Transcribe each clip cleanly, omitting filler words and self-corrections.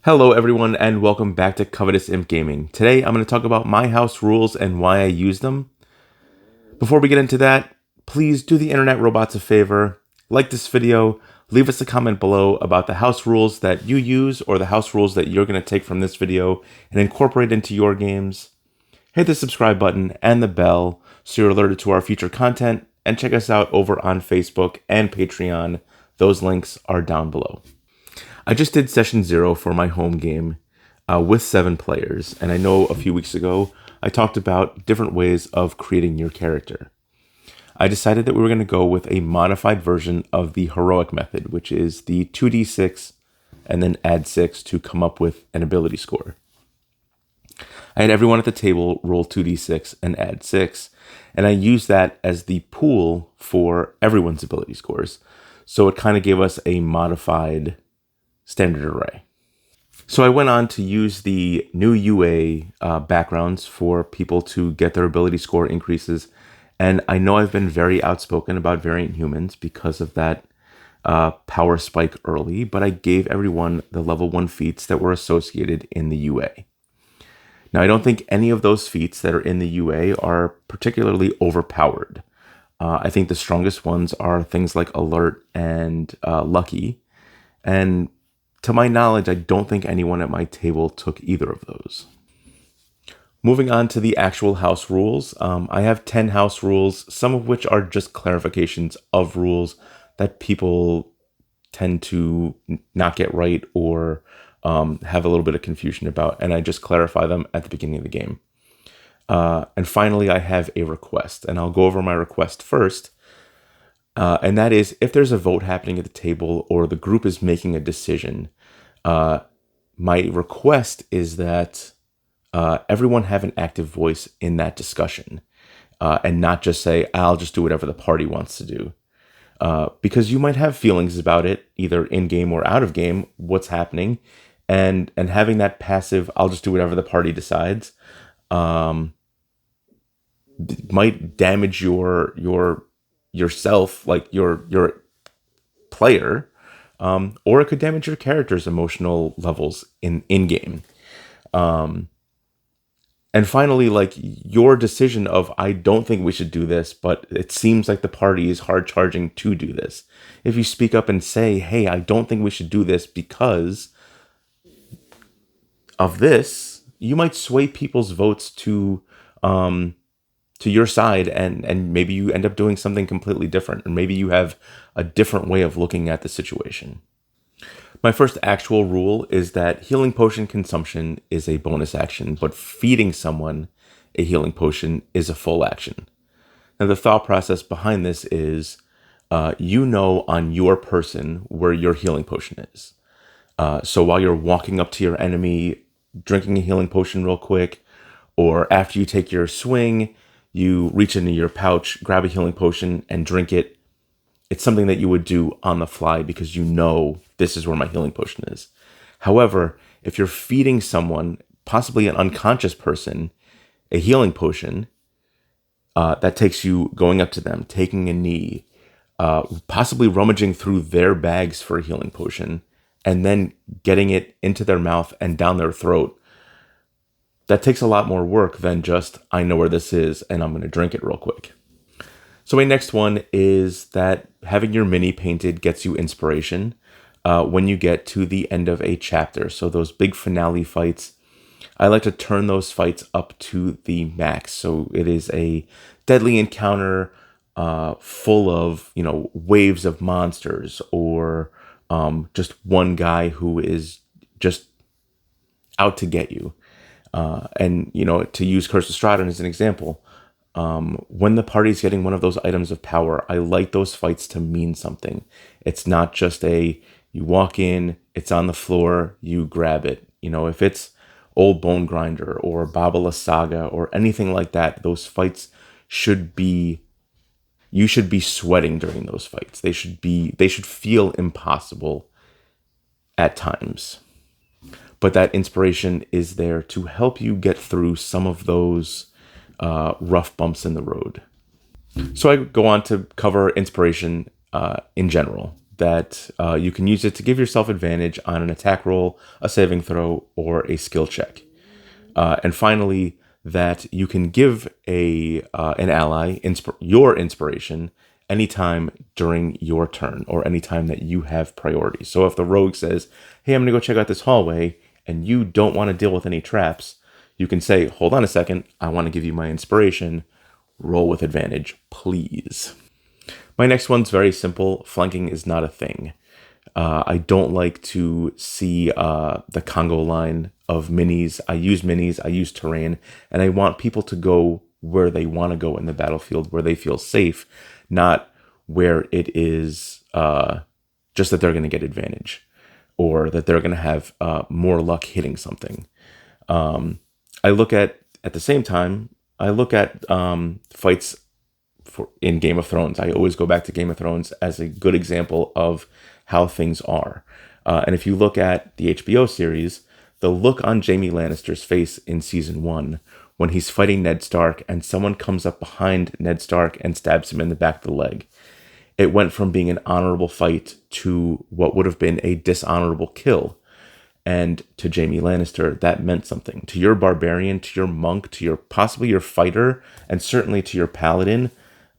Hello everyone and welcome back to Covetous Imp Gaming. Today I'm going to talk about my house rules and why I use them. Before we get into that, please do the internet robots a favor, like this video, leave us a comment below about the house rules that you use or the house rules that you're going to take from this video and incorporate into your games. Hit the subscribe button and the bell so you're alerted to our future content, and check us out over on Facebook and Patreon. Those links are down below. I just did session 0 for my home game with 7 players, and I know a few weeks ago I talked about different ways of creating your character. I decided that we were going to go with a modified version of the heroic method, which is the 2d6 and then add 6 to come up with an ability score. I had everyone at the table roll 2d6 and add 6, and I used that as the pool for everyone's ability scores. So it kind of gave us a modified standard array. So I went on to use the new UA backgrounds for people to get their ability score increases. And I know I've been very outspoken about variant humans because of that power spike early, but I gave everyone the level 1 feats that were associated in the UA. Now, I don't think any of those feats that are in the UA are particularly overpowered. I think the strongest ones are things like alert and lucky. And to my knowledge, I don't think anyone at my table took either of those. Moving on to the actual house rules, I have 10 house rules, some of which are just clarifications of rules that people tend to not get right or have a little bit of confusion about, and I just clarify them at the beginning of the game. And finally, I have a request, and I'll go over my request first. And that is, if there's a vote happening at the table or the group is making a decision, my request is that everyone have an active voice in that discussion and not just say, I'll just do whatever the party wants to do. Because you might have feelings about it, either in-game or out of game, what's happening. And having that passive, I'll just do whatever the party decides, might damage yourself, like your player, or it could damage your character's emotional levels in game. And finally, like your decision of, I don't think we should do this, but it seems like the party is hard charging to do this. If you speak up and say, hey, I don't think we should do this because of this, you might sway people's votes to your side, and maybe you end up doing something completely different, or maybe you have a different way of looking at the situation. My first actual rule is that healing potion consumption is a bonus action, but feeding someone a healing potion is a full action. Now, the thought process behind this is, on your person where your healing potion is. So while you're walking up to your enemy, drinking a healing potion real quick, or after you take your swing, you reach into your pouch, grab a healing potion, and drink it. It's something that you would do on the fly because you know this is where my healing potion is. However, if you're feeding someone, possibly an unconscious person, a healing potion, that takes you going up to them, taking a knee, possibly rummaging through their bags for a healing potion, and then getting it into their mouth and down their throat. That takes a lot more work than just, I know where this is and I'm going to drink it real quick. So my next one is that having your mini painted gets you inspiration when you get to the end of a chapter. So those big finale fights, I like to turn those fights up to the max. So it is a deadly encounter full of, waves of monsters, or just one guy who is just out to get you. And to use Curse of Stratton as an example, when the party's getting one of those items of power, I like those fights to mean something. It's not just you walk in, it's on the floor, you grab it. If it's Old Bone Grinder or Babala Saga or anything like that, those fights you should be sweating during those fights. They should feel impossible at times. But that inspiration is there to help you get through some of those rough bumps in the road. So I go on to cover inspiration in general. that you can use it to give yourself advantage on an attack roll, a saving throw, or a skill check. And finally, that you can give an ally your inspiration anytime during your turn or anytime that you have priority. So if the rogue says, hey, I'm going to go check out this hallway, and you don't want to deal with any traps, you can say, hold on a second, I want to give you my inspiration. Roll with advantage, please. My next one's very simple. Flanking is not a thing. I don't like to see the Congo line of minis. I use terrain, and I want people to go where they want to go in the battlefield, where they feel safe, not where it is just that they're going to get advantage or that they're going to have more luck hitting something. I look at the same time, I look at fights in Game of Thrones. I always go back to Game of Thrones as a good example of how things are. And if you look at the HBO series, the look on Jaime Lannister's face in season 1 when he's fighting Ned Stark and someone comes up behind Ned Stark and stabs him in the back of the leg. It went from being an honorable fight to what would have been a dishonorable kill. And to Jaime Lannister, that meant something. To your barbarian, to your monk, to your possibly your fighter, and certainly to your paladin,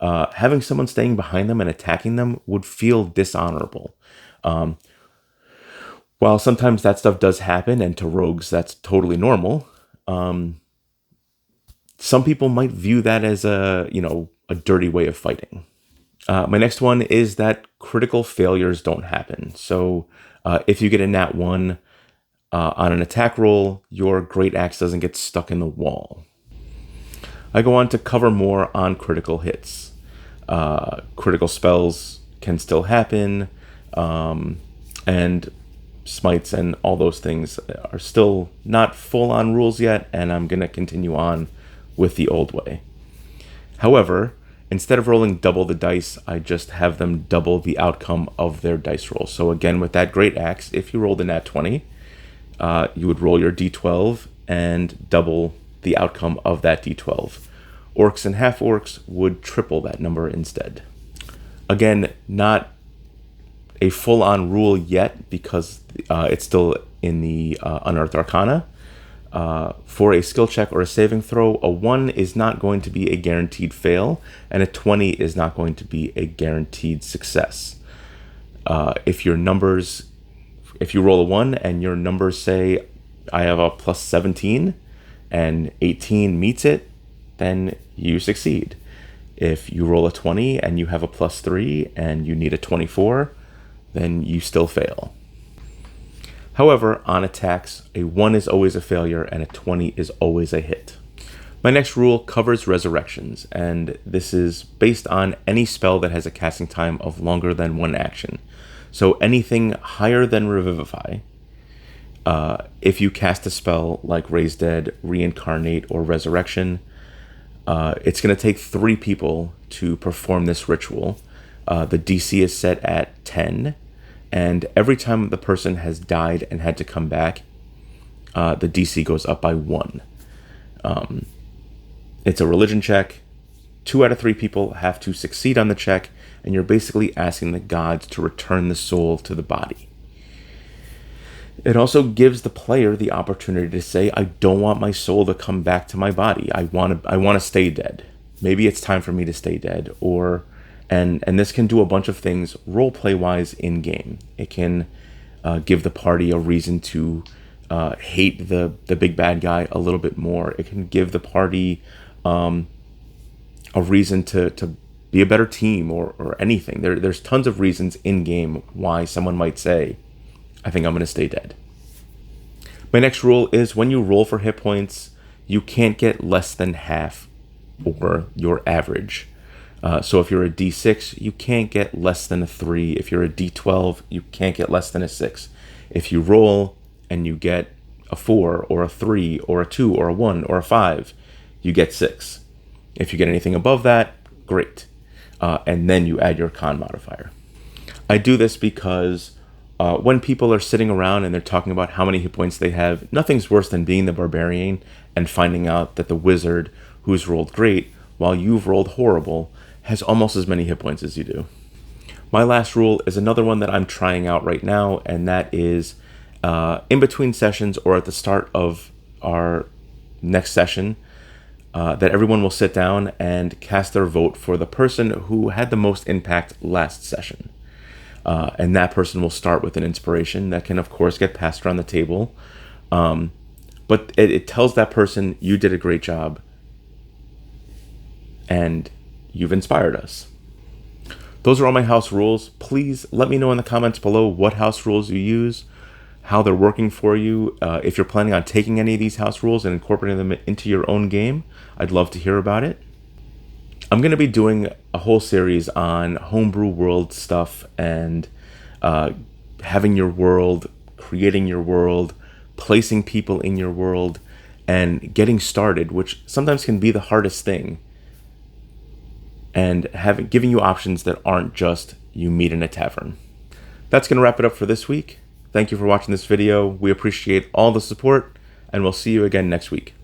having someone staying behind them and attacking them would feel dishonorable. While sometimes that stuff does happen, and to rogues that's totally normal, some people might view that as a dirty way of fighting. My next one is that critical failures don't happen. So if you get a nat 1 on an attack roll, your great axe doesn't get stuck in the wall. I go on to cover more on critical hits. Critical spells can still happen, and smites and all those things are still not full on rules yet, and I'm going to continue on with the old way. However, instead of rolling double the dice, I just have them double the outcome of their dice roll. So again, with that great axe, if you rolled a nat 20, you would roll your d12 and double the outcome of that d12. Orcs and half-orcs would triple that number instead. Again, not a full-on rule yet because it's still in the Unearthed Arcana. For a skill check or a saving throw, a 1 is not going to be a guaranteed fail, and a 20 is not going to be a guaranteed success. If you roll a 1 and your numbers say, I have a plus 17 and 18 meets it, then you succeed. If you roll a 20 and you have a plus 3 and you need a 24, then you still fail. However, on attacks, a 1 is always a failure and a 20 is always a hit. My next rule covers resurrections, and this is based on any spell that has a casting time of longer than 1 action. So anything higher than Revivify, if you cast a spell like Raise Dead, Reincarnate, or Resurrection, it's going to take 3 people to perform this ritual. The DC is set at 10, and every time the person has died and had to come back, the DC goes up by 1. It's a religion check. 2 out of 3 people have to succeed on the check, and you're basically asking the gods to return the soul to the body. It also gives the player the opportunity to say, I don't want my soul to come back to my body. I want to stay dead. Maybe it's time for me to stay dead. And this can do a bunch of things role-play-wise in-game. It can give the party a reason to hate the big bad guy a little bit more. It can give the party a reason to be a better team or anything. There's tons of reasons in-game why someone might say, I think I'm going to stay dead. My next rule is when you roll for hit points, you can't get less than half or your average. So if you're a D6, you can't get less than a 3. If you're a D12, you can't get less than a 6. If you roll and you get a 4 or a 3 or a 2 or a 1 or a 5, you get 6. If you get anything above that, great. And then you add your con modifier. I do this because when people are sitting around and they're talking about how many hit points they have, nothing's worse than being the barbarian and finding out that the wizard, who's rolled great, while you've rolled horrible, has almost as many hit points as you do. My last rule is another one that I'm trying out right now, and that is in between sessions or at the start of our next session, that everyone will sit down and cast their vote for the person who had the most impact last session. And that person will start with an inspiration that can, of course, get passed around the table. But it tells that person, you did a great job and you've inspired us. Those are all my house rules. Please let me know in the comments below what house rules you use, how they're working for you. If you're planning on taking any of these house rules and incorporating them into your own game, I'd love to hear about it. I'm going to be doing a whole series on homebrew world stuff and having your world, creating your world, placing people in your world, and getting started, which sometimes can be the hardest thing. And giving you options that aren't just you meet in a tavern. That's going to wrap it up for this week. Thank you for watching this video. We appreciate all the support, and we'll see you again next week.